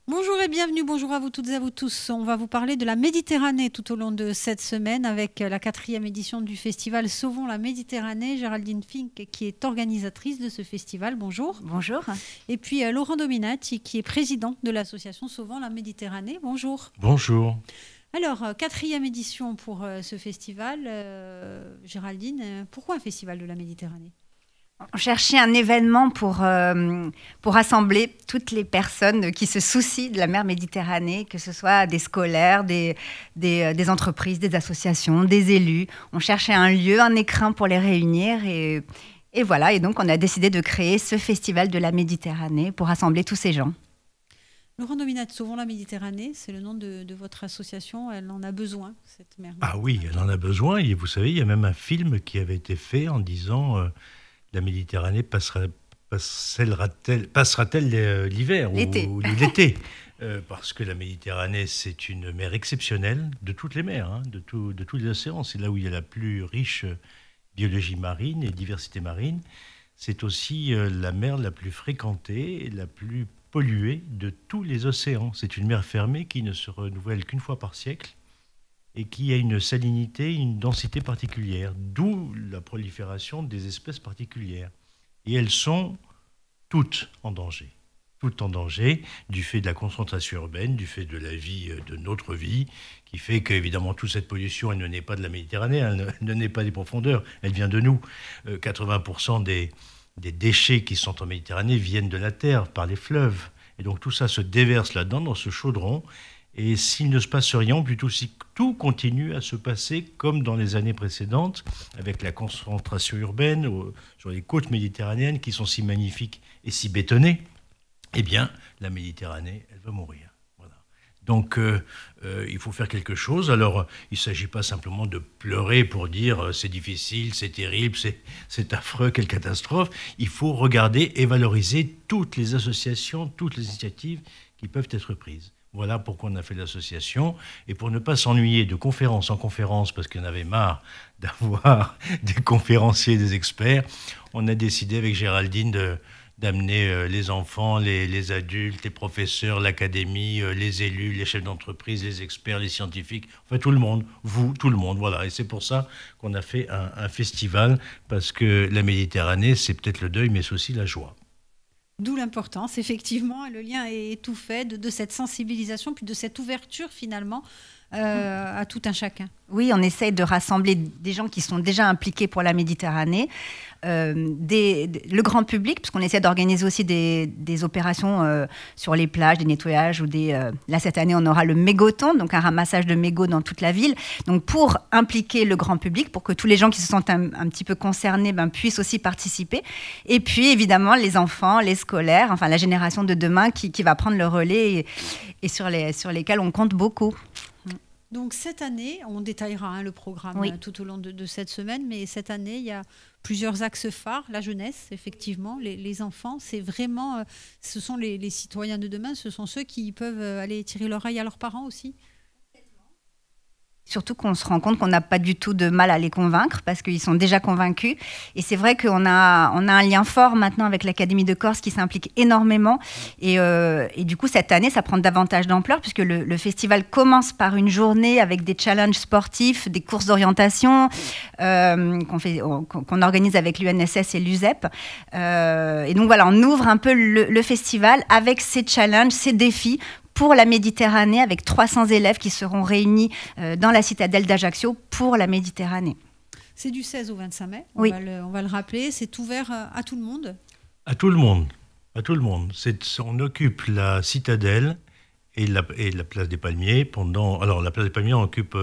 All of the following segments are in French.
Bonjour et bienvenue, bonjour à vous toutes et à vous tous. On va vous parler de la Méditerranée tout au long de cette semaine avec la 4e édition du festival Sauvons la Méditerranée. Géraldine Fink qui est organisatrice de ce festival, bonjour. Bonjour. Et puis Laurent Dominati qui est président de l'association Sauvons la Méditerranée, bonjour. Bonjour. Alors, 4e édition pour ce festival. Géraldine, pourquoi un festival de la Méditerranée ? On cherchait un événement pour rassembler toutes les personnes qui se soucient de la mer Méditerranée, que ce soit des scolaires, des entreprises, des associations, des élus. On cherchait un lieu, un écrin pour les réunir et voilà. Et donc, on a décidé de créer ce festival de la Méditerranée pour rassembler tous ces gens. Laurent Dominat, Sauvons la Méditerranée, c'est le nom de votre association. Elle en a besoin, cette mer. Ah oui, elle en a besoin. Et vous savez, il y a même un film qui avait été fait en disant la Méditerranée passera-t-elle l'hiver l'été. ou l'été parce que la Méditerranée, c'est une mer exceptionnelle de toutes les mers, hein, de tous les océans. C'est là où il y a la plus riche biologie marine et diversité marine. C'est aussi la mer la plus fréquentée et la plus polluée de tous les océans. C'est une mer fermée qui ne se renouvelle qu'une fois par siècle et qui a une salinité, une densité particulière, d'où la prolifération des espèces particulières. Et elles sont toutes en danger du fait de la concentration urbaine, du fait de la vie, de notre vie, qui fait qu'évidemment toute cette pollution, elle ne naît pas de la Méditerranée, elle ne naît pas des profondeurs, elle vient de nous. 80% des déchets qui sont en Méditerranée viennent de la terre, par les fleuves. Et donc tout ça se déverse là-dedans, dans ce chaudron. Et s'il ne se passe rien, plutôt si tout continue à se passer comme dans les années précédentes, avec la concentration urbaine sur les côtes méditerranéennes qui sont si magnifiques et si bétonnées, eh bien, la Méditerranée, elle va mourir. Voilà. Donc, il faut faire quelque chose. Alors, il ne s'agit pas simplement de pleurer pour dire c'est difficile, c'est terrible, c'est affreux, quelle catastrophe. Il faut regarder et valoriser toutes les associations, toutes les initiatives qui peuvent être prises. Voilà pourquoi on a fait l'association. Et pour ne pas s'ennuyer de conférence en conférence, parce qu'on avait marre d'avoir des conférenciers, des experts, on a décidé avec Géraldine d'amener les enfants, les adultes, les professeurs, l'académie, les élus, les chefs d'entreprise, les experts, les scientifiques, enfin tout le monde, vous, tout le monde, voilà. Et c'est pour ça qu'on a fait un festival, parce que la Méditerranée, c'est peut-être le deuil, mais c'est aussi la joie. D'où l'importance, effectivement, le lien est tout fait de cette sensibilisation, puis de cette ouverture finalement à tout un chacun. Oui, on essaye de rassembler des gens qui sont déjà impliqués pour la Méditerranée, le grand public, puisqu'on essaie d'organiser aussi des opérations sur les plages, des nettoyages, ou là, cette année, on aura le mégoton, donc un ramassage de mégots dans toute la ville. Donc, pour impliquer le grand public, pour que tous les gens qui se sentent un petit peu concernés puissent aussi participer. Et puis, évidemment, les enfants, les scolaires, enfin, la génération de demain qui va prendre le relais et sur lesquels on compte beaucoup. Donc cette année, on détaillera le programme tout au long de cette semaine, mais cette année, il y a plusieurs axes phares. La jeunesse, effectivement, les enfants, c'est vraiment, ce sont les citoyens de demain, ce sont ceux qui peuvent aller tirer l'oreille à leurs parents aussi. Surtout qu'on se rend compte qu'on n'a pas du tout de mal à les convaincre parce qu'ils sont déjà convaincus. Et c'est vrai qu'on a un lien fort maintenant avec l'Académie de Corse qui s'implique énormément. Et du coup, cette année, ça prend davantage d'ampleur puisque le festival commence par une journée avec des challenges sportifs, des courses d'orientation qu'on organise avec l'UNSS et l'USEP. Et donc voilà, on ouvre un peu le festival avec ces challenges, ces défis pour la Méditerranée, avec 300 élèves qui seront réunis dans la citadelle d'Ajaccio pour la Méditerranée. C'est du 16 au 25 mai, oui. On va le rappeler. C'est ouvert à tout le monde ? À tout le monde. À tout le monde. On occupe la citadelle et la place des Palmiers pendant... Alors, la place des Palmiers, on occupe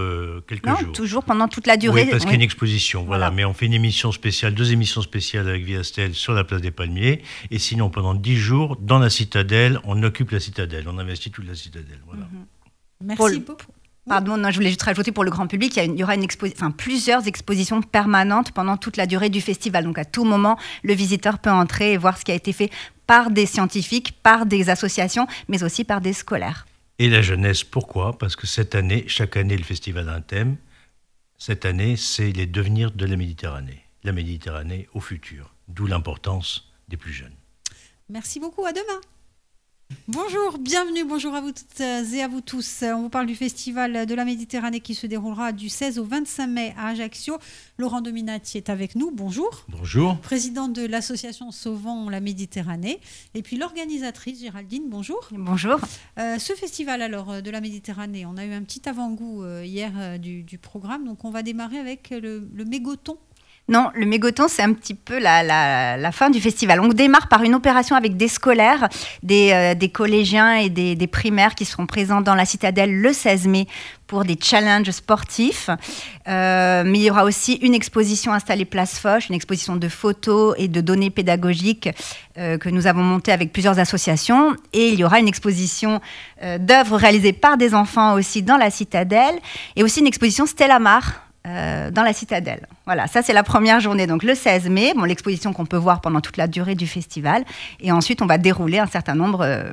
quelques jours. Non, toujours pendant toute la durée. Oui, parce qu'il y a une exposition, voilà. Mais on fait une émission spéciale, 2 émissions spéciales avec Viastel sur la place des Palmiers. Et sinon, pendant 10 jours, dans la citadelle, on occupe la citadelle. On investit toute la citadelle, voilà. Merci beaucoup. Pardon, non, je voulais juste rajouter pour le grand public, il y aura plusieurs expositions permanentes pendant toute la durée du festival. Donc, à tout moment, le visiteur peut entrer et voir ce qui a été fait par des scientifiques, par des associations, mais aussi par des scolaires. Et la jeunesse, pourquoi ? Parce que cette année, chaque année, le festival a un thème. Cette année, c'est les devenirs de la Méditerranée au futur. D'où l'importance des plus jeunes. Merci beaucoup, à demain. Bonjour, bienvenue, bonjour à vous toutes et à vous tous. On vous parle du Festival de la Méditerranée qui se déroulera du 16 au 25 mai à Ajaccio. Laurent Dominati est avec nous, bonjour. Bonjour. Président de l'association Sauvons la Méditerranée. Et puis l'organisatrice Géraldine, bonjour. Bonjour. Ce festival alors de la Méditerranée, on a eu un petit avant-goût hier du programme. Donc on va démarrer avec le mégoton. Non, le mégoton, c'est un petit peu la fin du festival. On démarre par une opération avec des scolaires, des collégiens et des primaires qui seront présents dans la Citadelle le 16 mai pour des challenges sportifs. Mais il y aura aussi une exposition installée Place Foch, une exposition de photos et de données pédagogiques que nous avons montée avec plusieurs associations. Et il y aura une exposition d'œuvres réalisées par des enfants aussi dans la Citadelle et aussi une exposition Stella Mar dans la Citadelle. Voilà, ça c'est la première journée, donc le 16 mai, l'exposition qu'on peut voir pendant toute la durée du festival. Et ensuite, on va dérouler un certain nombre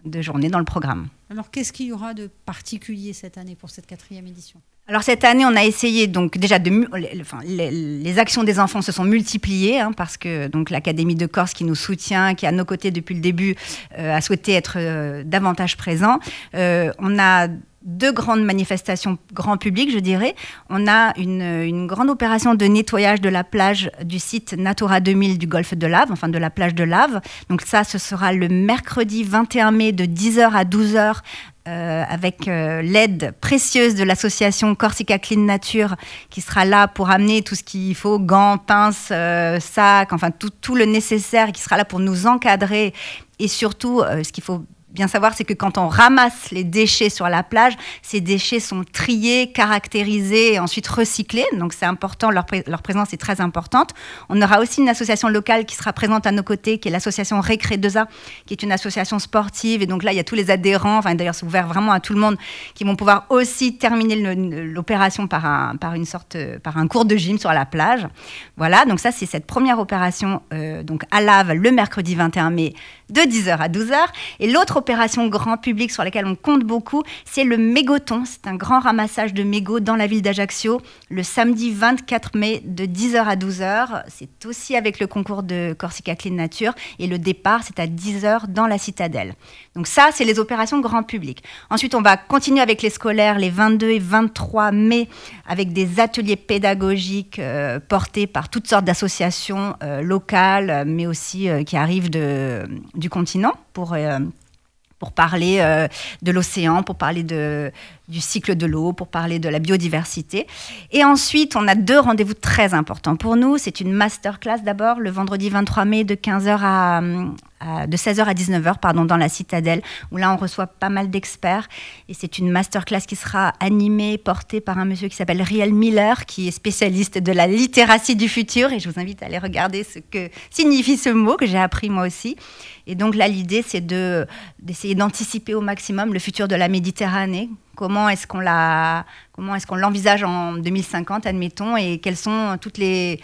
de journées dans le programme. Alors, qu'est-ce qu'il y aura de particulier cette année pour cette 4e édition ? Alors cette année, on a essayé donc déjà les actions des enfants se sont multipliées parce que donc l'Académie de Corse qui nous soutient, qui est à nos côtés depuis le début, a souhaité être davantage présent. On a 2 grandes manifestations grand public, je dirais. On a une grande opération de nettoyage de la plage du site Natura 2000 du golfe de Lave, enfin de la plage de Lave. Donc ça, ce sera le mercredi 21 mai de 10h à 12h avec l'aide précieuse de l'association Corsica Clean Nature qui sera là pour amener tout ce qu'il faut, gants, pinces, sacs, enfin tout le nécessaire, qui sera là pour nous encadrer. Et surtout, ce qu'il faut bien savoir, c'est que quand on ramasse les déchets sur la plage, ces déchets sont triés, caractérisés et ensuite recyclés. Donc c'est important, leur présence est très importante. On aura aussi une association locale qui sera présente à nos côtés, qui est l'association Récré 2A, qui est une association sportive. Et donc là, il y a tous les adhérents, enfin d'ailleurs c'est ouvert vraiment à tout le monde, qui vont pouvoir aussi terminer l'opération par un cours de gym sur la plage. Voilà, donc ça c'est cette première opération donc à Lave le mercredi 21 mai de 10h à 12h. Et l'autre opération grand public sur laquelle on compte beaucoup, c'est le mégoton. C'est un grand ramassage de mégots dans la ville d'Ajaccio le samedi 24 mai de 10h à 12h. C'est aussi avec le concours de Corsica Clean Nature et le départ, c'est à 10h dans la Citadelle. Donc ça, c'est les opérations grand public. Ensuite, on va continuer avec les scolaires les 22 et 23 mai avec des ateliers pédagogiques portés par toutes sortes d'associations locales, mais aussi qui arrivent du continent pour parler de l'océan, pour parler du cycle de l'eau, pour parler de la biodiversité. Et ensuite, on a 2 rendez-vous très importants pour nous. C'est une masterclass d'abord, le vendredi 23 mai de 16h à 19h dans la Citadelle, où là, on reçoit pas mal d'experts. Et c'est une masterclass qui sera animée, portée par un monsieur qui s'appelle Riel Miller, qui est spécialiste de la littératie du futur. Et je vous invite à aller regarder ce que signifie ce mot, que j'ai appris moi aussi. Et donc là, l'idée, c'est d'essayer d'anticiper au maximum le futur de la Méditerranée. Comment est-ce qu'on l'envisage en 2050, admettons, et quelles sont toutes les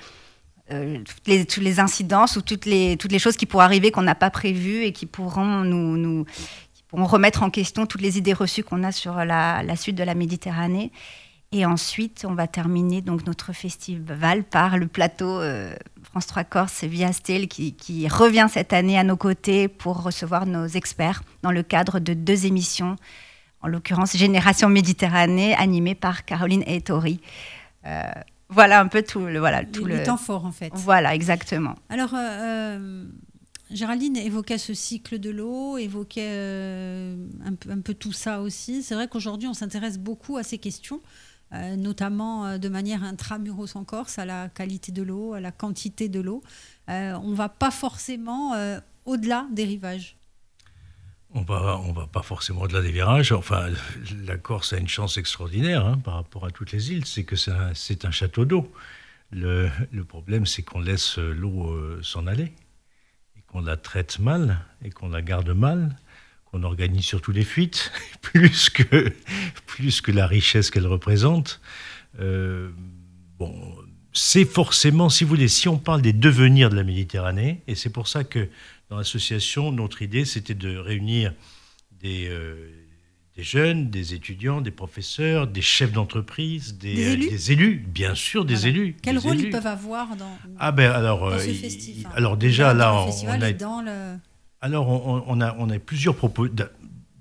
incidences ou toutes les choses qui pourraient arriver qu'on n'a pas prévues et qui pourront qui pourront remettre en question toutes les idées reçues qu'on a sur la suite de la Méditerranée. Et ensuite, on va terminer donc notre festival par le plateau France 3 Corse via Stel qui revient cette année à nos côtés pour recevoir nos experts dans le cadre de 2 émissions, en l'occurrence Génération Méditerranée, animée par Caroline Ettori. Voilà un peu tout le temps fort en fait. Voilà, exactement. Alors, Géraldine évoquait ce cycle de l'eau, évoquait un peu tout ça aussi. C'est vrai qu'aujourd'hui, on s'intéresse beaucoup à ces questions, notamment de manière intramuros en Corse, à la qualité de l'eau, à la quantité de l'eau. On ne va pas forcément au-delà des rivages. On va pas forcément au-delà des virages. Enfin, la Corse a une chance extraordinaire par rapport à toutes les îles, c'est que c'est un château d'eau. Le problème, c'est qu'on laisse l'eau s'en aller, et qu'on la traite mal, et qu'on la garde mal, qu'on organise surtout les fuites, plus que la richesse qu'elle représente. C'est forcément, si vous voulez, si on parle des devenirs de la Méditerranée, et c'est pour ça que dans l'association, notre idée, c'était de réunir des jeunes, des étudiants, des professeurs, des chefs d'entreprise, des élus, bien sûr, des élus. Quel rôle ils peuvent avoir dans ce festival? Alors déjà, là, Alors, on a plusieurs propos.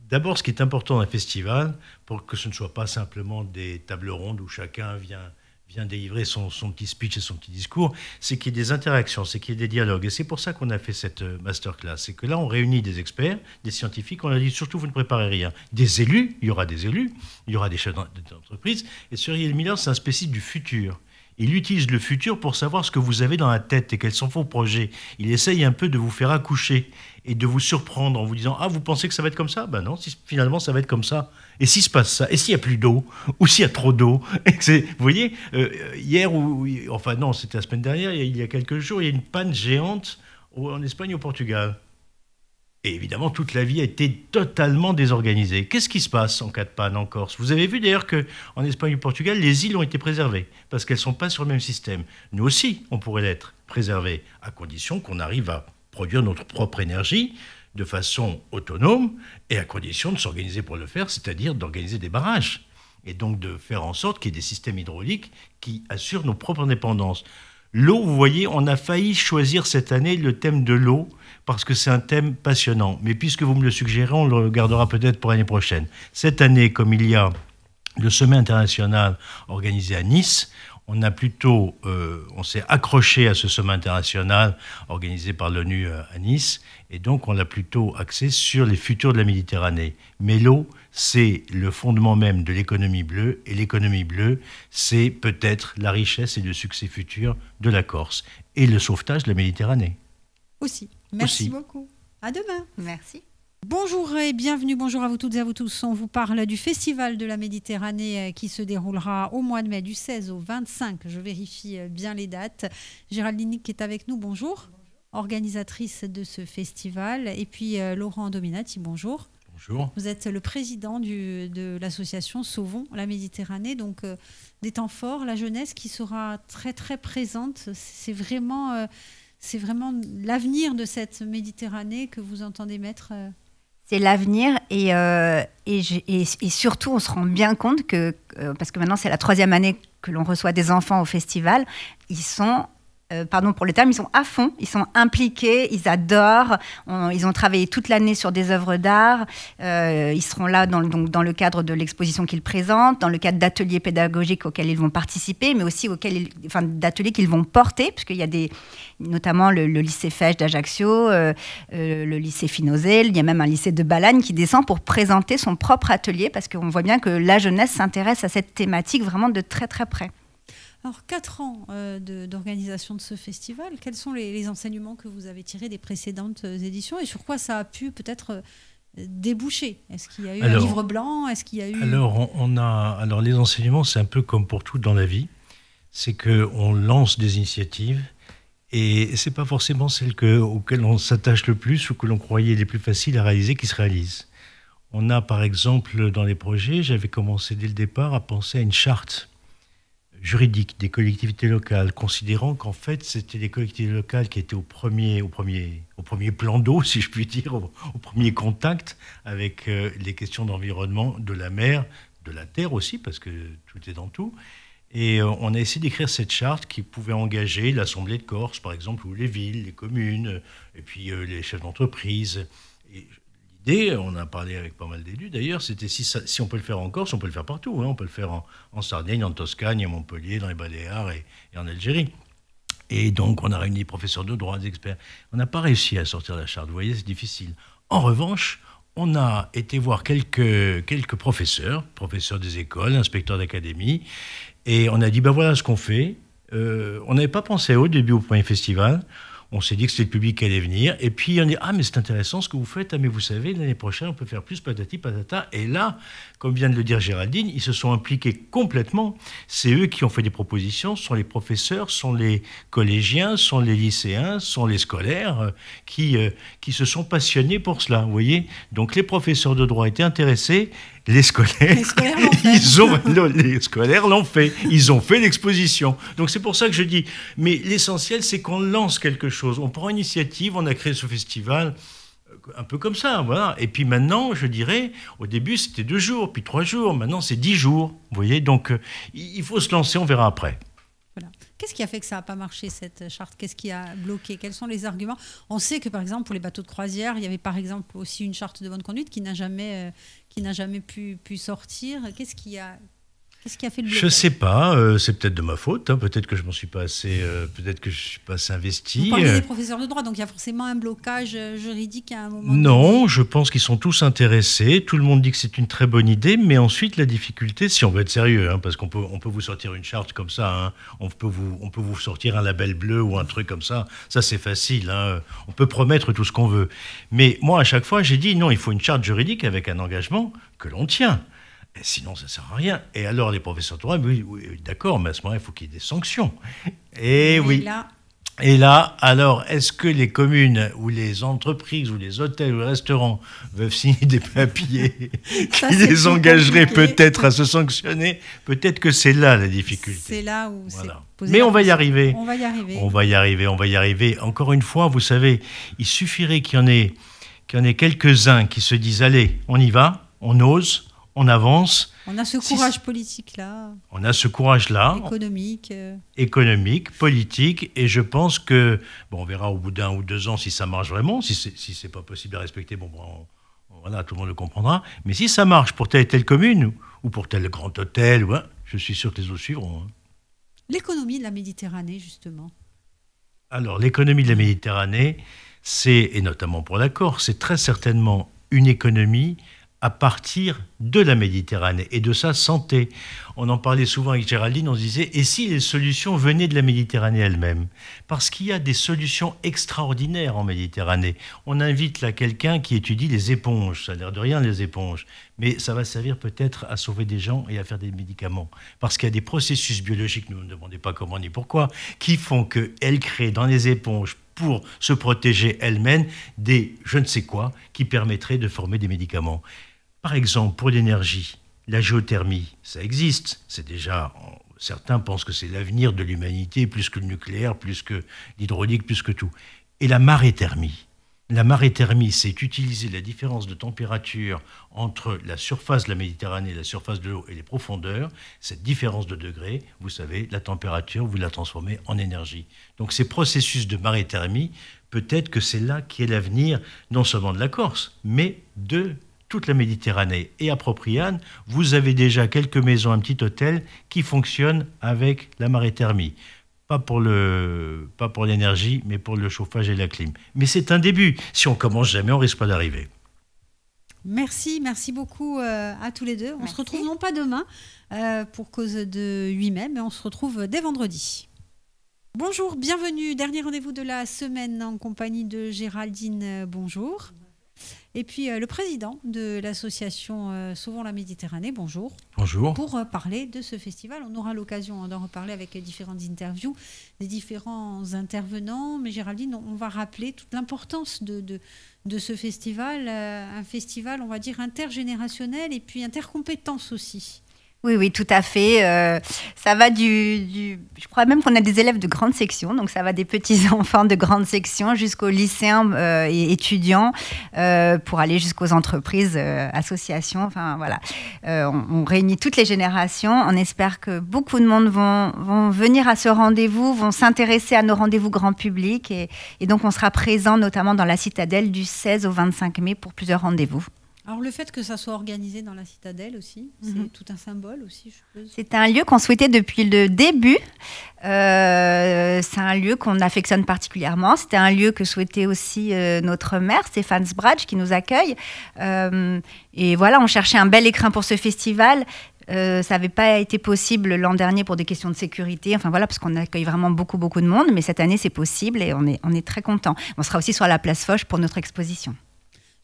D'abord, ce qui est important dans un festival, pour que ce ne soit pas simplement des tables rondes où chacun vient délivrer son petit speech et son petit discours, c'est qu'il y ait des interactions, c'est qu'il y ait des dialogues. Et c'est pour ça qu'on a fait cette masterclass. C'est que là, on réunit des experts, des scientifiques, on a dit surtout, vous ne préparez rien. Des élus, il y aura des élus, il y aura des chefs d'entreprise. Et Cyril Miller, c'est un spécialiste du futur. Il utilise le futur pour savoir ce que vous avez dans la tête et quels sont vos projets. Il essaye un peu de vous faire accoucher et de vous surprendre en vous disant « Ah, vous pensez que ça va être comme ça ?» Ben non, finalement, ça va être comme ça. Et s'il se passe ça? Et s'il n'y a plus d'eau? Ou s'il y a trop d'eau? Vous voyez, enfin non, c'était la semaine dernière, il y a quelques jours, il y a une panne géante en Espagne et au Portugal. Et évidemment, toute la vie a été totalement désorganisée. Qu'est-ce qui se passe en cas de panne en Corse? Vous avez vu d'ailleurs qu'en Espagne et au Portugal, les îles ont été préservées, parce qu'elles ne sont pas sur le même système. Nous aussi, on pourrait l'être, préservées, à condition qu'on arrive à produire notre propre énergie de façon autonome, et à condition de s'organiser pour le faire, c'est-à-dire d'organiser des barrages, et donc de faire en sorte qu'il y ait des systèmes hydrauliques qui assurent nos propres indépendances. L'eau, vous voyez, on a failli choisir cette année le thème de l'eau, parce que c'est un thème passionnant. Mais puisque vous me le suggérez, on le gardera peut-être pour l'année prochaine. Cette année, comme il y a le sommet international organisé à Nice, on s'est accroché à ce sommet international organisé par l'ONU à Nice, et donc on l'a plutôt axé sur les futurs de la Méditerranée. Mais l'eau, c'est le fondement même de l'économie bleue, et l'économie bleue, c'est peut-être la richesse et le succès futur de la Corse, et le sauvetage de la Méditerranée. Aussi. Merci beaucoup. À demain. Merci. Bonjour et bienvenue, bonjour à vous toutes et à vous tous. On vous parle du Festival de la Méditerranée qui se déroulera au mois de mai du 16 au 25. Je vérifie bien les dates. Géraldine Nick est avec nous, bonjour. Organisatrice de ce festival. Et puis Laurent Dominati, bonjour. Bonjour. Vous êtes le président de l'association Sauvons la Méditerranée. Donc des temps forts, la jeunesse qui sera très très présente. C'est vraiment l'avenir de cette Méditerranée que vous entendez mettre. C'est l'avenir et surtout on se rend bien compte que, parce que maintenant c'est la 3e année que l'on reçoit des enfants au festival, ils sont, pardon pour le terme, ils sont à fond, ils sont impliqués, ils adorent, ils ont travaillé toute l'année sur des œuvres d'art, ils seront là dans le cadre de l'exposition qu'ils présentent, dans le cadre d'ateliers pédagogiques auxquels ils vont participer, mais aussi d'ateliers qu'ils vont porter, puisqu'il y a notamment le lycée Fesch d'Ajaccio, le lycée Finauzé, il y a même un lycée de Balagne qui descend pour présenter son propre atelier, parce qu'on voit bien que la jeunesse s'intéresse à cette thématique vraiment de très très près. Alors, 4 ans d'organisation de ce festival, quels sont les enseignements que vous avez tirés des précédentes éditions et sur quoi ça a pu peut-être déboucher? Est-ce qu'il y a eu un livre blanc? Est-ce qu'il y a eu... Alors, les enseignements, c'est un peu comme pour tout dans la vie. C'est qu'on lance des initiatives et ce n'est pas forcément celles auxquelles on s'attache le plus ou que l'on croyait les plus faciles à réaliser qui se réalisent. On a, par exemple, dans les projets, j'avais commencé dès le départ à penser à une charte juridique des collectivités locales, considérant qu'en fait, c'était les collectivités locales qui étaient au premier plan d'eau, si je puis dire, au premier contact avec les questions d'environnement, de la mer, de la terre aussi, parce que tout est dans tout. Et on a essayé d'écrire cette charte qui pouvait engager l'Assemblée de Corse, par exemple, ou les villes, les communes, et puis les chefs d'entreprise. Et l'idée, on a parlé avec pas mal d'élus d'ailleurs, c'était si on peut le faire en Corse, on peut le faire partout. Hein. On peut le faire en Sardaigne, en Toscane, à Montpellier, dans les Baléares et en Algérie. Et donc, on a réuni des professeurs de droit, des experts. On n'a pas réussi à sortir la charte. Vous voyez, c'est difficile. En revanche, on a été voir quelques professeurs des écoles, inspecteurs d'académie, et on a dit, ben voilà ce qu'on fait. On n'avait pas pensé au début au premier festival. On s'est dit que c'était le public qui allait venir. Et puis, on dit, ah, mais c'est intéressant ce que vous faites. Ah, mais vous savez, l'année prochaine, on peut faire plus patati patata. Et là, comme vient de le dire Géraldine, ils se sont impliqués complètement. C'est eux qui ont fait des propositions. Ce sont les professeurs, ce sont les collégiens, ce sont les lycéens, ce sont les scolaires qui se sont passionnés pour cela. Vous voyez ? Donc, les professeurs de droit étaient intéressés. Les scolaires l'ont fait. Ils ont fait l'exposition. Donc c'est pour ça que je dis, mais l'essentiel, c'est qu'on lance quelque chose. On prend une initiative, on a créé ce festival, un peu comme ça, voilà. Et puis maintenant, je dirais, au début, c'était 2 jours, puis 3 jours. Maintenant, c'est 10 jours. Vous voyez, donc il faut se lancer, on verra après. Voilà. Qu'est-ce qui a fait que ça n'a pas marché, cette charte? Qu'est-ce qui a bloqué? Quels sont les arguments? On sait que, par exemple, pour les bateaux de croisière, il y avait par exemple aussi une charte de bonne conduite qui n'a jamais pu sortir. Qu'est-ce qui a fait le blocage? Je ne sais pas, c'est peut-être de ma faute, hein, peut-être que je m'en suis pas assez, peut-être que je suis pas assez investi. Vous parlez des professeurs de droit, donc il y a forcément un blocage juridique à un moment Non, donné. je pense qu'ils sont tous intéressés, tout le monde dit que c'est une très bonne idée, mais ensuite la difficulté, si on veut être sérieux, hein, parce qu'on peut vous sortir une charte comme ça, hein, on peut vous sortir un label bleu ou un truc comme ça c'est facile, hein, on peut promettre tout ce qu'on veut. Mais moi, à chaque fois, j'ai dit non, il faut une charte juridique avec un engagement que l'on tient. Et sinon, ça ne sert à rien. Et alors, les professeurs de droit, oui, d'accord, mais à ce moment-là, il faut qu'il y ait des sanctions. Et oui. Et là, alors, est-ce que les communes ou les entreprises ou les hôtels ou les restaurants peuvent signer des papiers qui les engageraient peut-être à se sanctionner? Peut-être que c'est là la difficulté. C'est là où c'est posé. Mais on va y arriver. On va y arriver. On va y arriver. Encore une fois, vous savez, il suffirait qu'il y en ait quelques-uns qui se disent « Allez, on y va, on ose ». On avance. On a ce courage politique-là. On a ce courage-là. Économique, politique. Et je pense que, on verra au bout d'1 ou 2 ans si ça marche vraiment. Si c'est pas possible à respecter, voilà, tout le monde le comprendra. Mais si ça marche pour telle et telle commune ou pour tel grand hôtel, je suis sûr que les autres suivront. L'économie de la Méditerranée, justement. Alors, l'économie de la Méditerranée, et notamment pour la Corse, c'est très certainement une économie à partir de la Méditerranée et de sa santé. On en parlait souvent avec Géraldine, on se disait, et si les solutions venaient de la Méditerranée elle-même? Parce qu'il y a des solutions extraordinaires en Méditerranée. On invite là quelqu'un qui étudie les éponges, ça a l'air de rien les éponges, mais ça va servir peut-être à sauver des gens et à faire des médicaments. Parce qu'il y a des processus biologiques, ne me demandez pas comment ni pourquoi, qui font qu'elles créent dans les éponges, pour se protéger elles-mêmes, des je ne sais quoi qui permettraient de former des médicaments. Par exemple, pour l'énergie, la géothermie, ça existe. C'est déjà, certains pensent que c'est l'avenir de l'humanité, plus que le nucléaire, plus que l'hydraulique, plus que tout. Et la maréthermie. La maréthermie, c'est utiliser la différence de température entre la surface de la Méditerranée, la surface de l'eau et les profondeurs. Cette différence de degrés, vous savez, la température, vous la transformez en énergie. Donc ces processus de maréthermie, peut-être que c'est là qu'est l'avenir, non seulement de la Corse, mais de toute la Méditerranée. Et à Propriane, vous avez déjà quelques maisons, un petit hôtel qui fonctionne avec la maréthermie. Pas pour l'énergie, mais pour le chauffage et la clim. Mais c'est un début. Si on commence jamais, on risque pas d'arriver. Merci beaucoup à tous les deux. On se retrouve non pas demain pour cause de 8 mai, mais on se retrouve dès vendredi. Bonjour, bienvenue. Dernier rendez-vous de la semaine en compagnie de Géraldine. Bonjour. Et puis le président de l'association Sauvons la Méditerranée, bonjour. Bonjour. Pour parler de ce festival, on aura l'occasion d'en reparler avec différentes interviews des différents intervenants. Mais Géraldine, on va rappeler toute l'importance de ce festival, un festival, on va dire, intergénérationnel et puis intercompétence aussi. Oui, tout à fait. Ça va je crois même qu'on a des élèves de grande section, donc ça va des petits-enfants de grande section jusqu'aux lycéens et étudiants pour aller jusqu'aux entreprises, associations. Enfin, voilà. On réunit toutes les générations. On espère que beaucoup de monde vont venir à ce rendez-vous, vont s'intéresser à nos rendez-vous grand public. Et donc, on sera présent notamment dans la Citadelle du 16 au 25 mai pour plusieurs rendez-vous. Alors le fait que ça soit organisé dans la Citadelle aussi, c'est tout un symbole aussi, je suppose. C'est un lieu qu'on souhaitait depuis le début. C'est un lieu qu'on affectionne particulièrement. C'était un lieu que souhaitait aussi notre maire, Stéphane Sbradj, qui nous accueille. Et voilà, on cherchait un bel écrin pour ce festival. Ça n'avait pas été possible l'an dernier pour des questions de sécurité. Enfin voilà, parce qu'on accueille vraiment beaucoup de monde. Mais cette année, c'est possible et on est très contents. On sera aussi sur la place Foch pour notre exposition.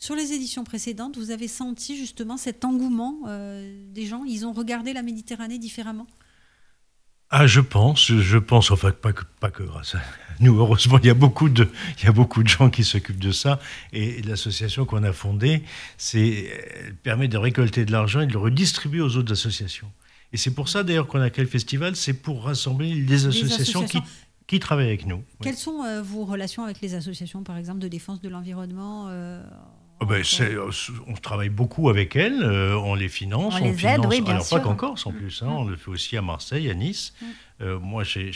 Sur les éditions précédentes, vous avez senti justement cet engouement des gens? Ils ont regardé la Méditerranée différemment? Je pense, enfin pas que grâce à nous. Heureusement, il y a beaucoup de gens qui s'occupent de ça. Et l'association qu'on a fondée, elle permet de récolter de l'argent et de le redistribuer aux autres associations. Et c'est pour ça d'ailleurs qu'on a créé le festival, c'est pour rassembler les associations qui travaillent avec nous. Quelles sont vos relations avec les associations, par exemple, de défense de l'environnement On travaille beaucoup avec elles, on les finance. On les aide, oui, bien alors, sûr. pas qu'en Corse en plus, on le fait aussi à Marseille, à Nice. Moi, je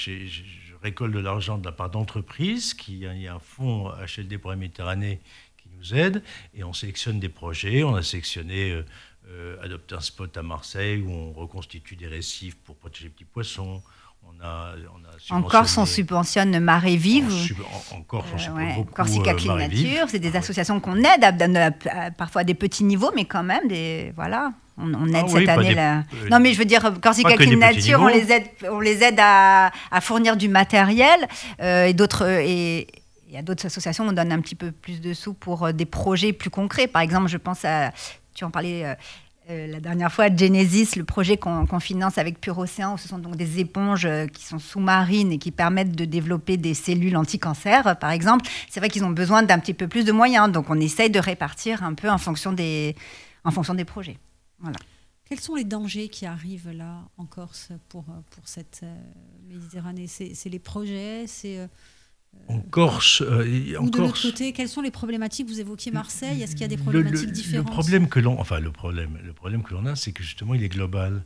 récolte de l'argent de la part d'entreprises. Il y a un fonds HLD pour la Méditerranée qui nous aide et on sélectionne des projets. On a sélectionné Adopter un spot à Marseille où on reconstitue des récifs pour protéger les petits poissons. En Corse, on subventionne Marée Vive. En Corse, on subventionne beaucoup Corsica Clean Nature. C'est des associations qu'on aide, parfois à des petits niveaux, mais quand même, on aide cette année. Non, mais je veux dire, Corsica Clean Nature, on les aide à fournir du matériel. Et il y a d'autres associations, on donne un petit peu plus de sous pour des projets plus concrets. Par exemple, je pense à, tu en parlais la dernière fois, Genesis, le projet qu'on finance avec Pure Océan, où ce sont donc des éponges qui sont sous-marines et qui permettent de développer des cellules anti-cancer, par exemple. C'est vrai qu'ils ont besoin d'un petit peu plus de moyens, donc on essaye de répartir un peu en fonction des projets. Voilà. Quels sont les dangers qui arrivent là en Corse pour cette Méditerranée? C'est les projets, en Corse, ou de l'autre côté, quelles sont les problématiques? Vous évoquiez Marseille, est-ce qu'il y a des problématiques différentes? Le problème que l'on a, c'est que justement, il est global.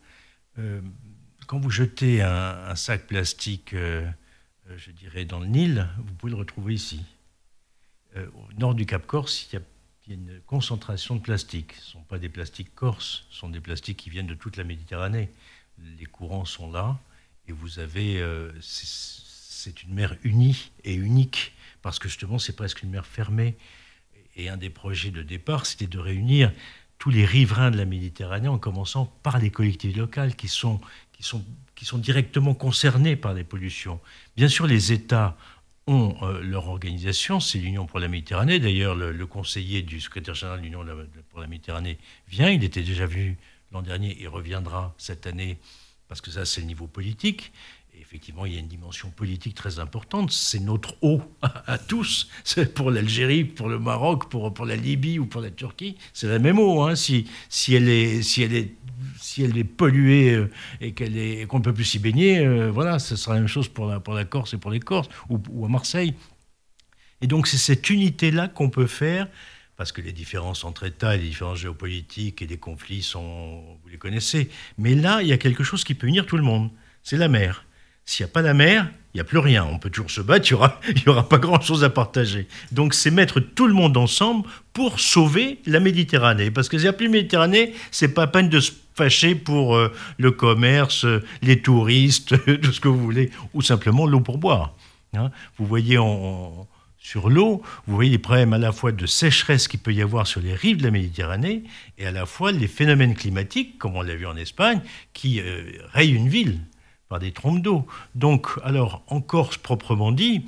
Quand vous jetez un sac plastique, je dirais, dans le Nil, vous pouvez le retrouver ici. Au nord du Cap Corse, il y a une concentration de plastique. Ce ne sont pas des plastiques corses, ce sont des plastiques qui viennent de toute la Méditerranée. Les courants sont là, et vous avez... c'est une mer unie et unique, parce que justement, c'est presque une mer fermée. Et un des projets de départ, c'était de réunir tous les riverains de la Méditerranée, en commençant par les collectivités locales qui sont directement concernés par les pollutions. Bien sûr, les États ont leur organisation, c'est l'Union pour la Méditerranée. D'ailleurs, le conseiller du secrétaire général de l'Union pour la Méditerranée vient, il était déjà venu l'an dernier, il reviendra cette année, parce que ça, c'est le niveau politique. Et effectivement, il y a une dimension politique très importante. C'est notre eau à tous. C'est pour l'Algérie, pour le Maroc, pour la Libye ou pour la Turquie. C'est la même eau. Si elle est polluée et qu'on ne peut plus s'y baigner, voilà, ce sera la même chose pour la Corse et pour les Corses ou à Marseille. Et donc, c'est cette unité-là qu'on peut faire, parce que les différences entre États et les différences géopolitiques et les conflits vous les connaissez. Mais là, il y a quelque chose qui peut unir tout le monde. C'est la mer. S'il n'y a pas la mer, il n'y a plus rien. On peut toujours se battre, il n'y aura pas grand-chose à partager. Donc c'est mettre tout le monde ensemble pour sauver la Méditerranée. Parce que s'il n'y a plus de Méditerranée, ce n'est pas peine de se fâcher pour le commerce, les touristes, tout ce que vous voulez, ou simplement l'eau pour boire. Vous voyez sur l'eau, vous voyez les problèmes à la fois de sécheresse qu'il peut y avoir sur les rives de la Méditerranée et à la fois les phénomènes climatiques, comme on l'a vu en Espagne, qui rayent une ville par des trompes d'eau. Donc, alors, en Corse, proprement dit,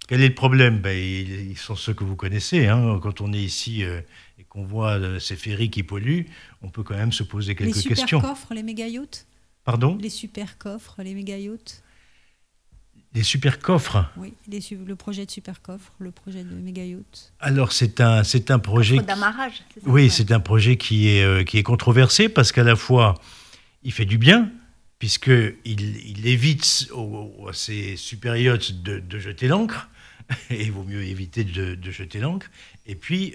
quel est le problème? Ils sont ceux que vous connaissez. Quand on est ici et qu'on voit ces ferries qui polluent, on peut quand même se poser quelques questions. Les super coffres, les méga-yachts? Pardon? Les super coffres, les méga-yachts? Les super coffres? Oui, le projet de super coffre, le projet de méga-yacht. Alors, c'est un projet... Coffre d'amarrage, c'est ça? Oui, c'est un projet qui est controversé parce qu'à la fois, il fait du bien, puisqu'il évite à ses super yachts de jeter l'ancre, et il vaut mieux éviter de jeter l'ancre. Et puis,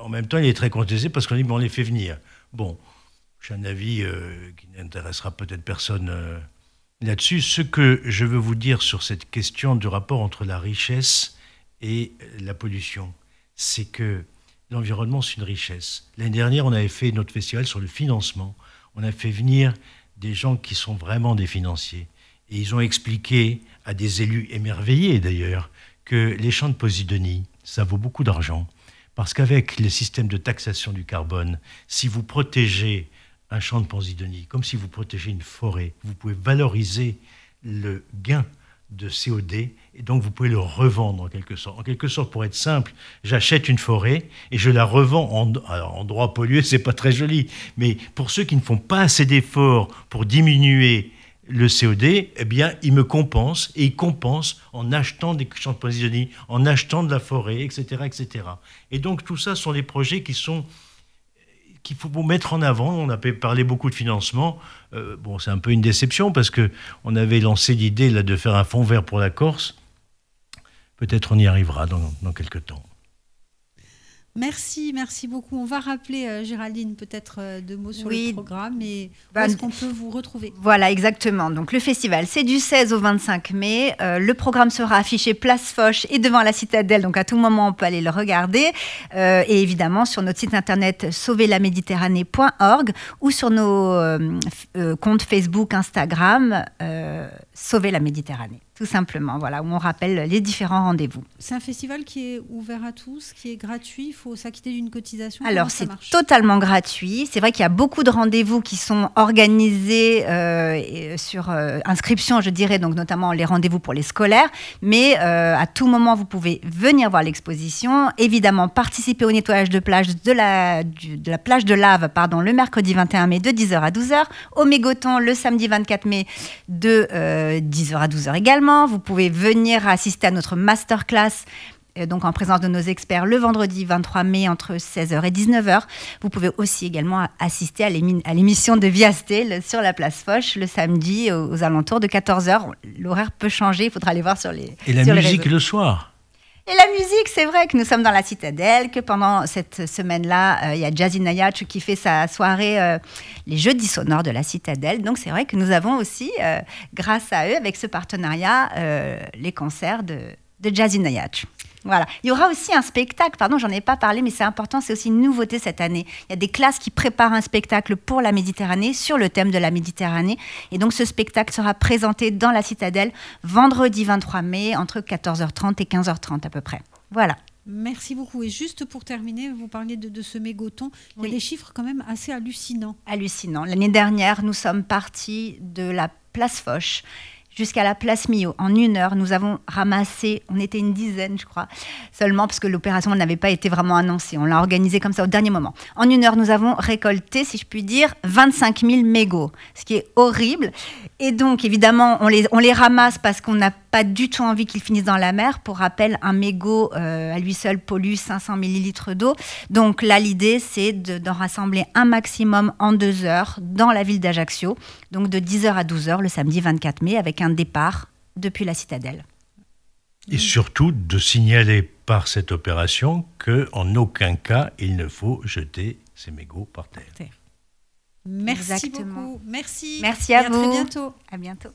en même temps, il est très contesté parce qu'on dit on les fait venir. Bon, j'ai un avis qui n'intéressera peut-être personne là-dessus. Ce que je veux vous dire sur cette question du rapport entre la richesse et la pollution, c'est que l'environnement, c'est une richesse. L'année dernière, on avait fait notre festival sur le financement. On a fait venir des gens qui sont vraiment des financiers. Et ils ont expliqué à des élus émerveillés d'ailleurs que les champs de Posidonie, ça vaut beaucoup d'argent. Parce qu'avec le système de taxation du carbone, si vous protégez un champ de Posidonie, comme si vous protégez une forêt, vous pouvez valoriser le gain de CO2 et donc vous pouvez le revendre en quelque sorte. En quelque sorte, pour être simple, j'achète une forêt et je la revends en droit pollué, c'est pas très joli, mais pour ceux qui ne font pas assez d'efforts pour diminuer le CO2, eh bien, ils me compensent et ils compensent en achetant des champs de Posidonie, en achetant de la forêt, etc., etc. Et donc tout ça sont des projets qu'il faut mettre en avant. On a parlé beaucoup de financement. C'est un peu une déception parce qu'on avait lancé l'idée de faire un fonds vert pour la Corse. Peut-être on y arrivera dans quelques temps. Merci beaucoup. On va rappeler, Géraldine, peut-être 2 mots sur le programme et où est-ce qu'on peut vous retrouver. Voilà, exactement. Donc le festival, c'est du 16 au 25 mai. Le programme sera affiché place Foch et devant la Citadelle, donc à tout moment, on peut aller le regarder. Et évidemment, sur notre site internet sauverlaméditerranée.org ou sur nos comptes Facebook, Instagram, Sauver la Méditerranée. Tout simplement, voilà, où on rappelle les différents rendez-vous. C'est un festival qui est ouvert à tous, qui est gratuit, il faut s'acquitter d'une cotisation. Alors, c'est totalement gratuit. C'est vrai qu'il y a beaucoup de rendez-vous qui sont organisés sur inscription, je dirais, donc notamment les rendez-vous pour les scolaires. Mais à tout moment, vous pouvez venir voir l'exposition. Évidemment, participer au nettoyage de plage de la plage de Lave, le mercredi 21 mai de 10h à 12h. Au Mégoton, le samedi 24 mai de 10h à 12h également. Vous pouvez venir assister à notre masterclass, donc en présence de nos experts, le vendredi 23 mai entre 16h et 19h. Vous pouvez aussi également assister à l'émission de Viasté sur la place Foch le samedi aux alentours de 14h. L'horaire peut changer, il faudra aller voir sur les Et la musique le soir. Et la musique, c'est vrai que nous sommes dans la Citadelle, que pendant cette semaine-là, il y a Jazzy Nayach qui fait sa soirée, les jeudis sonores de la Citadelle. Donc c'est vrai que nous avons aussi, grâce à eux, avec ce partenariat, les concerts de Jazzy Nayach. Voilà. Il y aura aussi un spectacle, j'en ai pas parlé, mais c'est important, c'est aussi une nouveauté cette année. Il y a des classes qui préparent un spectacle pour la Méditerranée, sur le thème de la Méditerranée. Et donc ce spectacle sera présenté dans la Citadelle vendredi 23 mai, entre 14h30 et 15h30 à peu près. Voilà. Merci beaucoup. Et juste pour terminer, vous parliez de ce mégoton. Il y a des chiffres quand même assez hallucinants. Hallucinants. L'année dernière, nous sommes partis de la place Foch jusqu'à la place Millau. En 1 heure, nous avons ramassé, on était une dizaine, je crois, seulement parce que l'opération n'avait pas été vraiment annoncée. On l'a organisée comme ça au dernier moment. En 1 heure, nous avons récolté, si je puis dire, 25 000 mégots, ce qui est horrible. Et donc, évidemment, on les ramasse parce qu'on n'a pas du tout envie qu'ils finissent dans la mer. Pour rappel, un mégot, à lui seul, pollue 500 millilitres d'eau. Donc là, l'idée, c'est d'en rassembler un maximum en 2 heures dans la ville d'Ajaccio. Donc de 10h à 12h le samedi 24 mai, avec un départ depuis la Citadelle. Et surtout de signaler par cette opération qu'en aucun cas, il ne faut jeter ces mégots par terre. Merci Exactement. beaucoup. Merci. Merci à vous. À très bientôt. À bientôt.